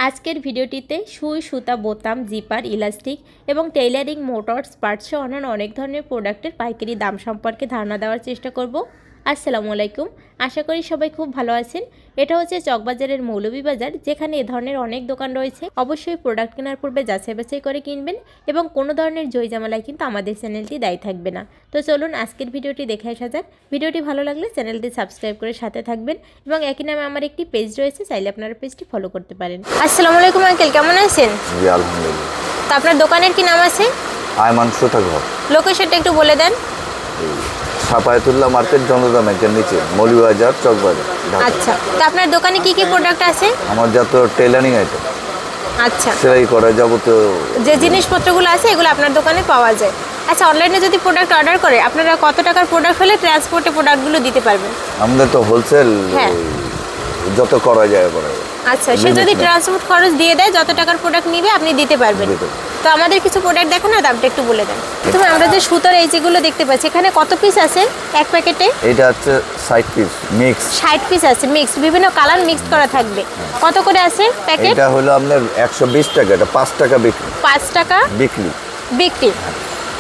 আজকের ভিডিওটিতে সুই সুতা বোতাম জিপার ইলাস্টিক এবং টেইলারিং মোটরস পার্টস সহ অন্যান্য অনেক ধরনের প্রোডাক্টের পাইকারি দাম সম্পর্কে ধারণা দেওয়ার চেষ্টা করব। আসসালামু আলাইকুম, আশা করি সবাই খুব ভালো আছেন। এটা হচ্ছে চকবাজারের মৌলভীবাজার, যেখানে এ ধরনের অনেক দোকান রয়েছে। অবশ্যই প্রোডাক্ট কেনার পূর্বে যাচাই বাছাই করে কিনবেন এবং কোনো ধরনের জয়জামালায় কিন্তু আমাদের চ্যানেলটি দায়ী থাকবে না। তো চলুন আজকের ভিডিওটি দেখে আসা যাক। ভিডিওটি ভালো লাগলে চ্যানেলটি সাবস্ক্রাইব করে সাথে থাকবেন এবং একই নামে আমার একটি পেজ রয়েছে, চাইলে আপনারা পেজটি ফলো করতে পারেন। আসসালামু আলাইকুম আঙ্কেল, কেমন আছেন? জি আলহামদুলিল্লাহ। তো আপনার দোকানের কি নাম আছে? আয়মান সুতা ঘর, লোকেশনটা একটু বলে দেন। সাপায়াতুল্লাহ মার্কেট, জনতা ব্যাংকের নিচে, মৌলভীবাজার, চকবাজার, ঢাকা। আচ্ছা, তো আপনার দোকানে কি কি প্রোডাক্ট আছে? আমার যত টেইলারিং আইটেম, আচ্ছা, সেলাই করা যাবতীয় যে জিনিসপত্রগুলো আছে এগুলো আপনার দোকানে পাওয়া যায়। আচ্ছা, অনলাইনে যদি প্রোডাক্ট অর্ডার করে আপনারা কত টাকার প্রোডাক্ট হলে ট্রান্সপোর্টে প্রোডাক্টগুলো দিতে পারবেন? আমাদের তো হোলসেল, হ্যাঁ। যত করা যায় করা যায়। আচ্ছা, সে যদি ট্রান্সপোর্ট খরচ দিয়ে দেয়, যত টাকার প্রোডাক্ট নিবে আপনি দিতে পারবেন। তো আমাদের কিছু প্রোডাক্ট দেখেন না, দামটা একটু বলে দেন। প্রথমে আমরা যে সুতার এই যেগুলো দেখতে পাচ্ছি, এখানে কত পিস আছে এক প্যাকেটে? এটা হচ্ছে 60 পিস মিক্স। 60 পিস আছে মিক্স, বিভিন্ন কালার মিক্স করা থাকবে। কত করে আছে প্যাকেট? এটা হলো আপনার 120 টাকা, এটা 5 টাকা বিক্রি। 5 টাকা বিক্রি বিক্রি।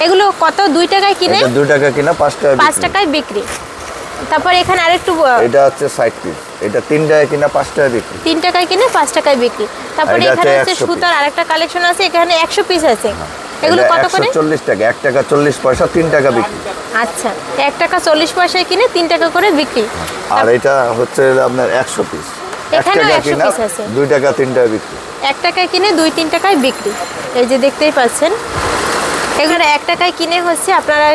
এগুলো কত? 2 টাকায় কিনে? এটা 2 টাকা কিনা, 5 টাকা 5 টাকায় বিক্রি। তারপর এখানে আরেকটু, এটা হচ্ছে 60 পিস, এটা 3 টাকা কিনা, 5 টাকা বিক্রি। 3 টাকায় কিনে 5 টাকায় বিক্রি। তারপর এখানে হচ্ছে সুতার আরেকটা কালেকশন আছে, এখানে 100 পিস আছে। এগুলো কত করে? 140 টাকা, 1 টাকা 40 পয়সা, 3 টাকা বিক্রি। আচ্ছা, 1 টাকা 40 পয়সায় কিনে 3 টাকা করে বিক্রি। আর এটা হচ্ছে আপনার 100 পিস, 1 এখানেও টাকা 100 কিনা, পিস আছে। 2 টাকা 3 টাকা বিক্রি। 1 টাকায় কিনে 2-3 টাকায় বিক্রি। এই যে দেখতেই পাচ্ছেন, এগুলো 1 টাকায় কিনে হচ্ছে আপনারা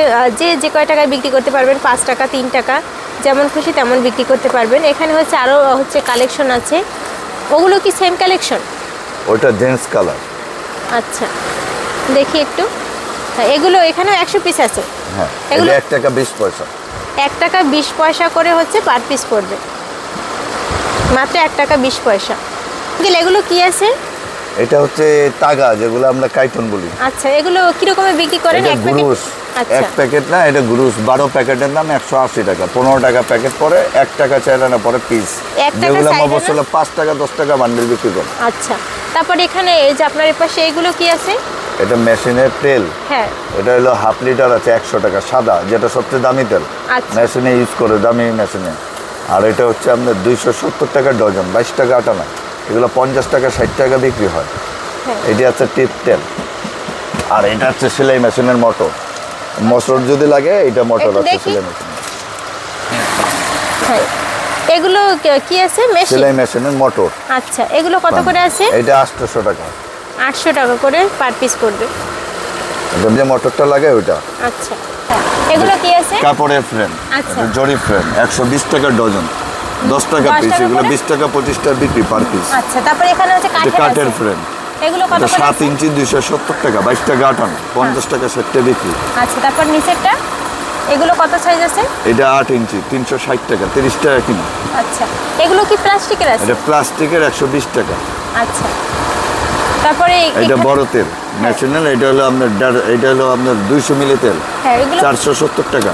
যে কয় টাকায় বিক্রি করতে পারবেন, 5 টাকা 3 টাকা যেমন খুশি তেমন বিক্রি করতে পারবেন। এখানে হচ্ছে আরও হচ্ছে কালেকশন আছে। ওগুলো কি সেম কালেকশন? ওটা জেন্টস কালার। আচ্ছা, দেখি একটু। হ্যাঁ, এগুলো এখানেও 100 পিস আছে। হ্যাঁ, এগুলো এটা 1 টাকা 20 পয়সা। 1 টাকা 20 পয়সা করে হচ্ছে পার পিস পড়বে, মাত্র 1 টাকা 20 পয়সা। এগুলো কি আছে? এটা হচ্ছে তাগা, যেগুলো আমরা কাইটন বলি। আচ্ছা, এগুলো কিরকমে বিক্রি করেন? এটা এক প্যাকেট? গুরুস, আচ্ছা, এক প্যাকেট না, এটা গুরুস। 12 প্যাকেটের দাম 180 টাকা, 15 টাকা প্যাকেট পরে, 1 টাকা 4 আনা পরে পিস। 1 টাকা যেগুলো 4 অবশ্যই 5 টাকা 10 টাকা বান্ডেল বিক্রি করে। আচ্ছা, তারপর এখানে এই যে আপনার পাশে এগুলো কি আছে? এটা মেশিনের তেল। হ্যাঁ, এটা হলো হাফ লিটার আছে 100 টাকা, সাদা, যেটা সবচেয়ে দামি তেল। আচ্ছা, মেশিনে ইউজ করে, দামি মেশিনে। আর এটা হচ্ছে আপনার 270 টাকা ডজন, 22 টাকা আটানা। এগুলো 50 টাকা 60 টাকা বিক্রি হয়। হ্যাঁ। এটা হচ্ছে টিপ তেল। আর এটা হচ্ছে সেলাই মেশিনের মোটর। মোটর যদি লাগে, এটা মোটর আছে সেলাই মেশিন। হ্যাঁ, এগুলো কি আছে? মেশিন, সেলাই মেশিনের মোটর। আচ্ছা, এগুলো কত করে আছে? এটা 800 টাকা। 800 টাকা করে পার পিস পড়বে। এটা যে মোটরটা লাগে ওইটা। আচ্ছা, হ্যাঁ, এগুলো কি আছে? কাপড়ের ফ্রেম, আচ্ছা, জরি ফ্রেম, 120 টাকা ডজন, 10 টাকা 10 পিস। টাকা এগুলো করে? 20 টাকা 25 টাকা বিক্রি পার পিস। আচ্ছা, তারপর এখানে হচ্ছে এটা কাঠের আছে। ফ্রেম। এগুলো কত এটা করে 7 আছে? ইঞ্চি, 270 টাকা, 22 টাকা আটানা, 50 টাকা 60 টাকা বিক্রি। আচ্ছা, তারপর নিচেরটা এগুলো কত সাইজ আছে? এটা 8 ইঞ্চি, 360 টাকা, 30 টাকা কিলো। আচ্ছা, এগুলো কি প্লাস্টিকের আছে? এটা প্লাস্টিকের, 120 টাকা। আচ্ছা, তারপরে এটা বড় তেল ন্যাশনাল। এটা হলো আপনার 200 মিলি তেল, হ্যাঁ, এগুলো 470 টাকা।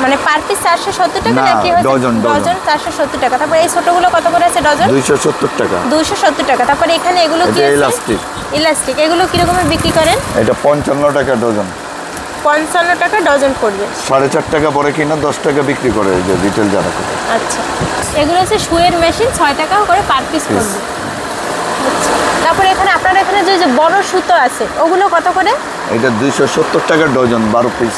মানে পার পিস 470 টাকা না, নাকি হচ্ছে ডজন 470 টাকা? তারপর এই ছোটগুলো কত করে আছে ডজন? 270 টাকা। 270 টাকা। তারপরে এখানে এগুলো কি এটা আছে? ইলাস্টিক। ইলাস্টিক, এগুলো কি রকমের বিক্রি করেন? এটা 55 টাকা ডজন। 55 টাকা ডজন পড়বে। 4.5 টাকা পরে কিনা 10 টাকা বিক্রি করে, এই যে রিটেল যারা করে। আচ্ছা, এগুলো হচ্ছে সুয়ের মেশিন, 6 টাকা করে পার পিস পড়বে। আচ্ছা, তারপরে এখানে আপনার এখানে যে বড় সুতো আছে ওগুলো কত করে? এটা 270 টাকা ডজন, 12 পিস।